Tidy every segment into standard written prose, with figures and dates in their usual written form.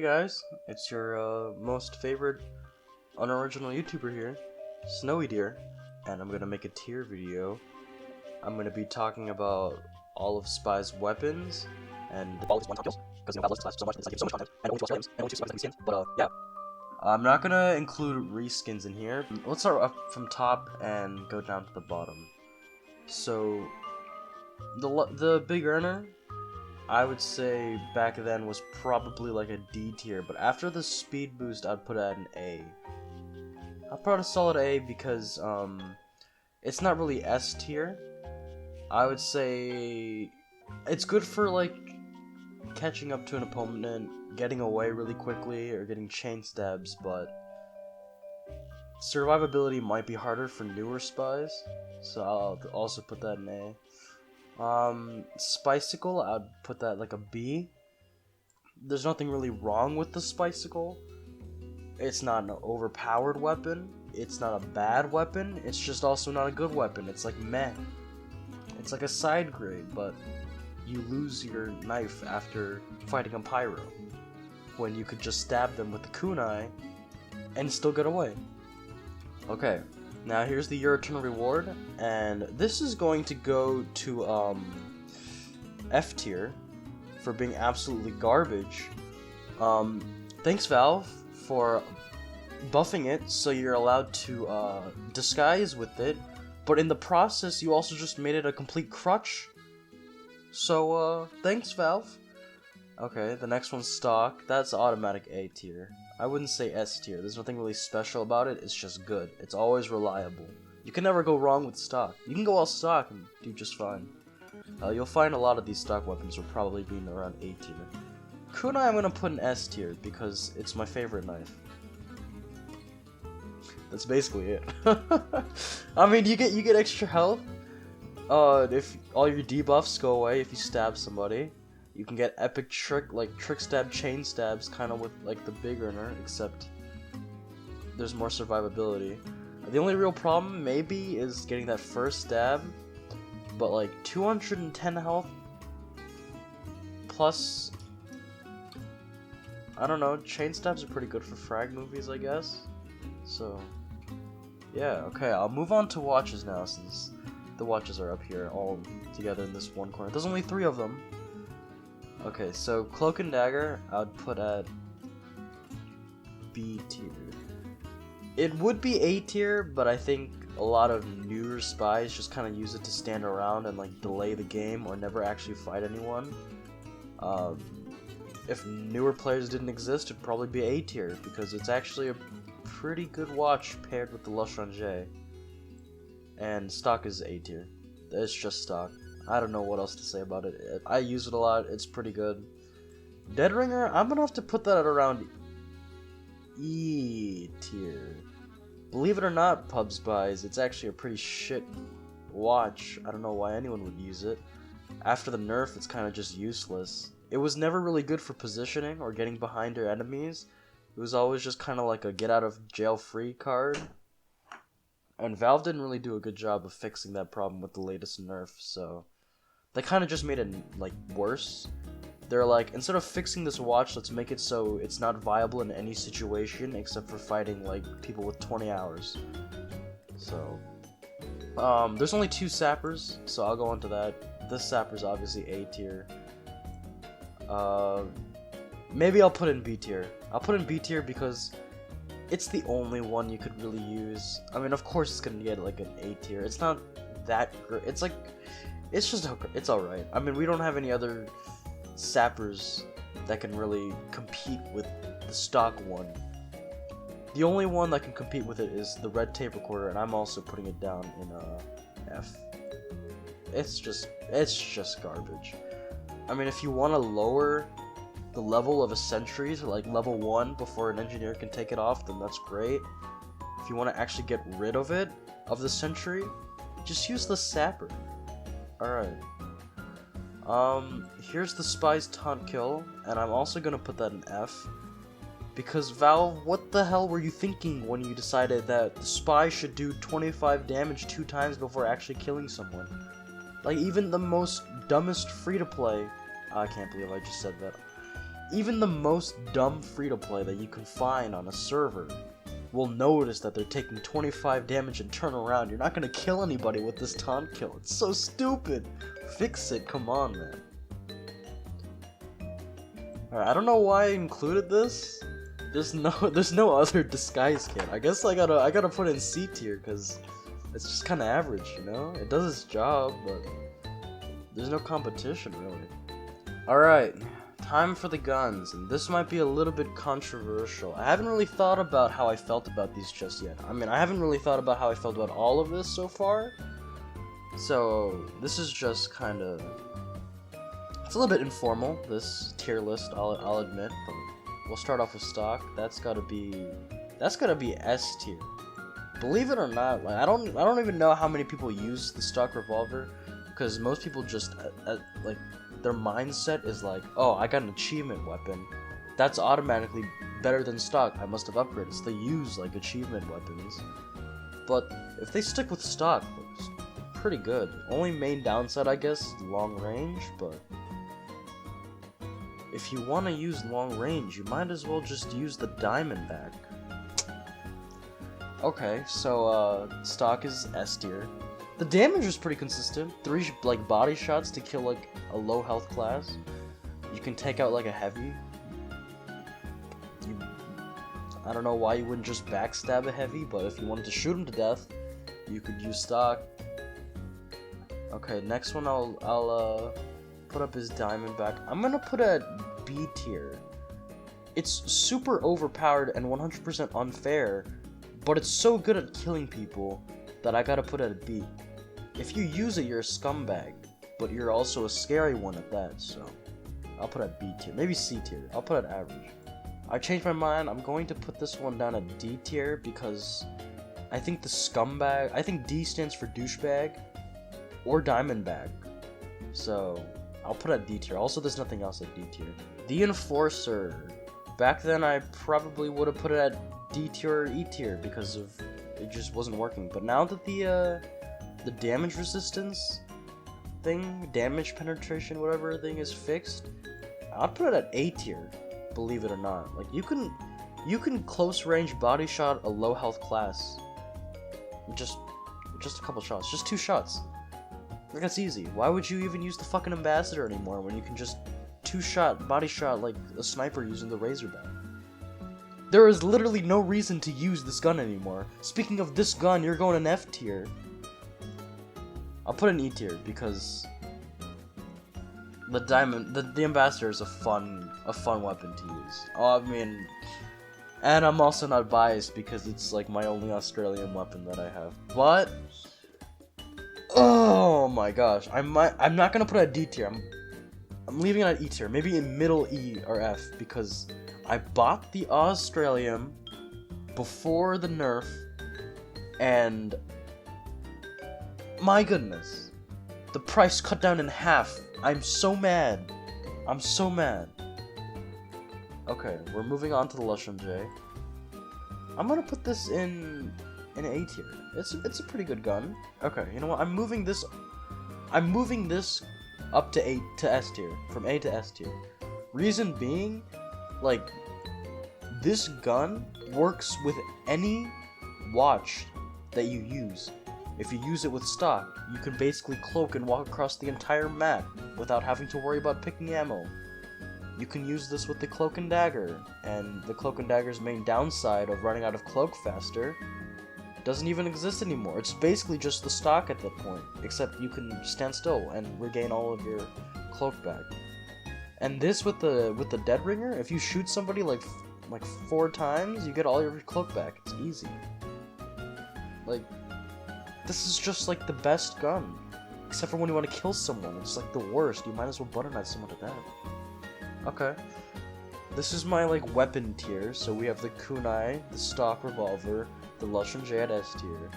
Hey guys, it's your most favorite unoriginal YouTuber here, Snowy Deer, and I'm gonna make a tier video. I'm gonna be talking about all of Spy's weapons and all of his one-time kills, because I love Spy so much, and it's like so much content, and only 2 items, and only 2 Spies that can be skins, but yeah. I'm not gonna include reskins in here. Let's start up from top and go down to the bottom. So, the big earner, I would say back then was probably like a D tier, but after the speed boost, I'd put it at an A. I'd put it a solid A because it's not really S tier. I would say it's good for like catching up to an opponent, getting away really quickly, or getting chain stabs, but survivability might be harder for newer spies, so I'll also put that in A. Sickle, I'd put that like a B. There's nothing really wrong with the Sickle. It's not an overpowered weapon. It's not a bad weapon. It's just also not a good weapon. It's like meh. It's like a side grade, but you lose your knife after fighting a pyro, when you could just stab them with the kunai and still get away. Okay. Now here's the Your Eternal Reward, and this is going to go to F tier for being absolutely garbage. Thanks Valve for buffing it so you're allowed to disguise with it, but in the process you also just made it a complete crutch. So thanks Valve. Okay, the next one's stock. That's automatic A tier. I wouldn't say S tier. There's nothing really special about it. It's just good. It's always reliable. You can never go wrong with stock. You can go all stock and do just fine. You'll find a lot of these stock weapons will probably be around A tier. Kunai I'm gonna put in S tier because it's my favorite knife. That's basically it. I mean, you get extra health. If all your debuffs go away if you stab somebody. You can get epic trick stab, chain stabs, kind of with like the big earner, except there's more survivability. The only real problem maybe is getting that first stab, but like 210 health plus, I don't know, chain stabs are pretty good for frag movies, I guess. So yeah, okay, I'll move on to watches now since the watches are up here all together in this one corner. There's only 3 of them. Okay, so Cloak and Dagger, I would put at B tier. It would be A tier, but I think a lot of newer spies just kind of use it to stand around and like delay the game or never actually fight anyone. If newer players didn't exist, it'd probably be A tier because it's actually a pretty good watch paired with the L'Étranger. And stock is A tier. It's just stock. I don't know what else to say about it. I use it a lot. It's pretty good. Dead Ringer, I'm gonna have to put that at around E tier. Believe it or not, pub spies, it's actually a pretty shit watch. I don't know why anyone would use it. After the nerf, it's kind of just useless. It was never really good for positioning or getting behind your enemies. It was always just kind of like a get out of jail free card. And Valve didn't really do a good job of fixing that problem with the latest nerf, so they kind of just made it like worse. They're like, instead of fixing this watch, let's make it so it's not viable in any situation except for fighting like people with 20 hours. So there's only 2 Sappers, so I'll go on to that. This Sapper's obviously A tier. Maybe I'll put it in B tier. I'll put it in B tier because it's the only one you could really use. I mean, of course it's gonna get like an A tier. It's not that great. It's like, it's alright. I mean, we don't have any other Sappers that can really compete with the stock one. The only one that can compete with it is the red tape recorder, and I'm also putting it down in F. It's just garbage. I mean, if you want to lower the level of a sentry to like level 1 before an engineer can take it off, then that's great. If you want to actually get rid of it, of the sentry, just use the Sapper. Alright. Here's the Spy's taunt kill, and I'm also gonna put that in F. Because Valve, what the hell were you thinking when you decided that the Spy should do 25 damage 2 times before actually killing someone? Like, even the most dumbest free-to-play... I can't believe I just said that. even the most dumb free-to-play that you can find on a server will notice that they're taking 25 damage and turn around. You're not gonna kill anybody with this taunt kill. It's so stupid. Fix it, come on, man. Alright, I don't know why I included this. There's no other disguise kit. I guess I gotta put in C tier because it's just kind of average, you know? It does its job, but there's no competition really. Alright, time for the guns, and this might be a little bit controversial. I haven't really thought about how I felt about these just yet. I mean, I haven't really thought about how I felt about all of this so far. So, this is just kind of... It's a little bit informal, this tier list, I'll admit, but we'll start off with stock. That's gotta be S tier. Believe it or not, like I don't even know how many people use the stock revolver, because most people just like their mindset is like, oh, I got an achievement weapon, that's automatically better than stock. I must have upgraded. So they use like achievement weapons, but if they stick with stock, it's pretty good. Only main downside, I guess, is long range, but if you want to use long range, you might as well just use the Diamondback. Okay, so stock is S tier. The damage is pretty consistent. 3 like body shots to kill like a low health class. You can take out like a heavy. I don't know why you wouldn't just backstab a heavy, but if you wanted to shoot him to death, you could use stock. Okay, next one I'll put up his Diamondback. I'm gonna put at B tier. It's super overpowered and 100% unfair, but it's so good at killing people that I gotta put it at B. If you use it, you're a scumbag, but you're also a scary one at that, so I'll put it at B tier. Maybe C tier. I'll put it at average. I changed my mind. I'm going to put this one down at D tier because I think the scumbag... I think D stands for douchebag or Diamondback. So I'll put it at D tier. Also, there's nothing else at D tier. The Enforcer. Back then, I probably would have put it at D tier or E tier because of it just wasn't working. But now that the damage resistance thing, damage penetration, whatever thing is fixed, I'd put it at A tier. Believe it or not, like you can close range body shot a low health class. Just a couple shots, just 2 shots. Like, that's easy. Why would you even use the fucking ambassador anymore when you can just 2-shot body shot like a sniper using the Razorback? There is literally no reason to use this gun anymore. Speaking of this gun, you're going in F tier. I'll put an E tier because the ambassador is a fun weapon to use. Oh, I mean, and I'm also not biased because it's like my only Australian weapon that I have. But oh my gosh, I'm not gonna put it at D tier. I'm leaving it at E tier, maybe in middle E or F, because I bought the Australian before the nerf, and my goodness, the price cut down in half. I'm so mad. I'm so mad. Okay, we're moving on to the Lush MJ. I'm gonna put this in A tier. It's a pretty good gun. Okay, you know what? I'm moving this up to S tier, from A to S tier. Reason being, like, this gun works with any watch that you use. If you use it with stock, you can basically cloak and walk across the entire map without having to worry about picking ammo. You can use this with the Cloak and Dagger, and the Cloak and Dagger's main downside of running out of cloak faster doesn't even exist anymore. It's basically just the stock at that point, except you can stand still and regain all of your cloak back. And this with the Dead Ringer, if you shoot somebody like 4 times, you get all your cloak back. It's easy. Like, this is just like the best gun, except for when you want to kill someone. It's like the worst. You might as well butter knife someone to death. Okay. This is my like weapon tier. So we have the kunai, the stock revolver, the Lush MJ at S tier.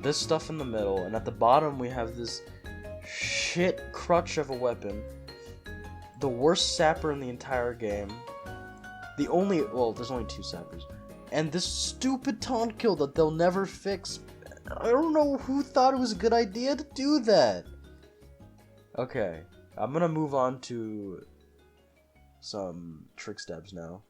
This stuff in the middle, and at the bottom we have this shit crutch of a weapon. The worst sapper in the entire game. There's only 2 sappers. And this stupid taunt kill that they'll never fix. I don't know who thought it was a good idea to do that. Okay, I'm gonna move on to some trick steps now.